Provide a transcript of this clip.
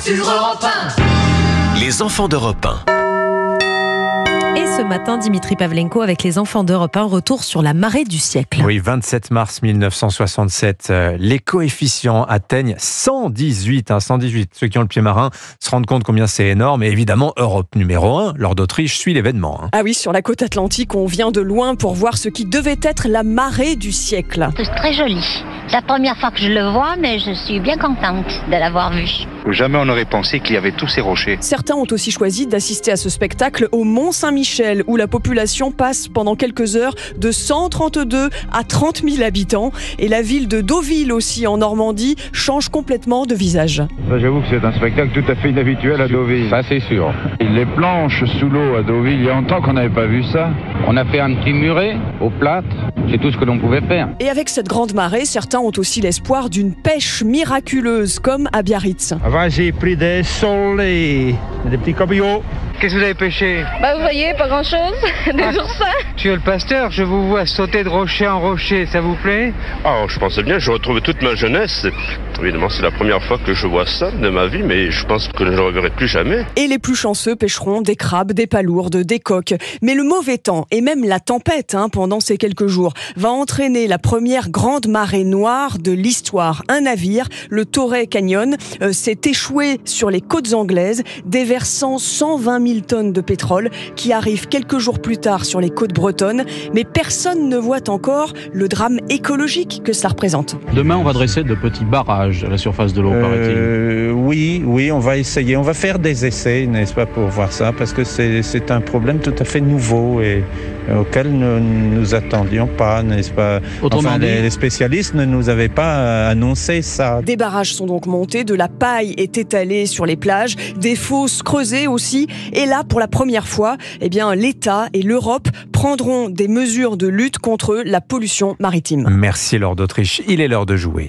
sur Europe 1. Les enfants d'Europe 1. Et ce matin, Dimitri Pavlenko avec les enfants d'Europe 1, retour sur la marée du siècle. Oui, 27 mars 1967, les coefficients atteignent 118. 118. Ceux qui ont le pied marin se rendent compte combien c'est énorme. Et évidemment, Europe numéro 1, lors d'Autriche, suit l'événement. Ah oui, sur la côte atlantique, on vient de loin pour voir ce qui devait être la marée du siècle. C'est très joli. C'est la première fois que je le vois, mais je suis bien contente de l'avoir vu. Jamais on n'aurait pensé qu'il y avait tous ces rochers. Certains ont aussi choisi d'assister à ce spectacle au Mont-Saint-Michel, où la population passe pendant quelques heures de 132 à 30 000 habitants. Et la ville de Deauville aussi, en Normandie, change complètement de visage. Ça, j'avoue que c'est un spectacle tout à fait inhabituel à Deauville. Ça, c'est sûr. Les planches sous l'eau à Deauville, il y a longtemps qu'on n'avait pas vu ça. On a fait un petit muret au plâtre. C'est tout ce que l'on pouvait faire. Et avec cette grande marée, certains ont aussi l'espoir d'une pêche miraculeuse, comme à Biarritz. Avant, j'ai pris des sols et des petits cabillots. Qu'est-ce que vous avez pêché? Vous voyez, pas grand-chose. Des oursins. Monsieur le pasteur, je vous vois sauter de rocher en rocher, ça vous plaît? Je pensais bien, je retrouve toute ma jeunesse. Évidemment, c'est la première fois que je vois ça de ma vie, mais je pense que je ne le reverrai plus jamais. Et les plus chanceux pêcheront des crabes, des palourdes, des coques. Mais le mauvais temps, et même la tempête pendant ces quelques jours, va entraîner la première grande marée noire de l'histoire. Un navire, le Torrey Canyon, s'est échoué sur les côtes anglaises, déversant 120 000 tonnes de pétrole qui arrivent quelques jours plus tard sur les côtes bretonnes. Mais personne ne voit encore le drame écologique que ça représente. Demain, on va dresser de petits barrages à la surface de l'eau, paraît-il. Oui, on va essayer. On va faire des essais, n'est-ce pas, pour voir ça, parce que c'est un problème tout à fait nouveau et auquel nous ne nous attendions pas, n'est-ce pas? Enfin, les spécialistes ne nous avaient pas annoncé ça. Des barrages sont donc montés, de la paille est étalée sur les plages, des fosses creusées aussi. Et là, pour la première fois, l'État et l'Europe prendront des mesures de lutte contre la pollution maritime. Merci Laure d'Autriche. Il est l'heure de jouer.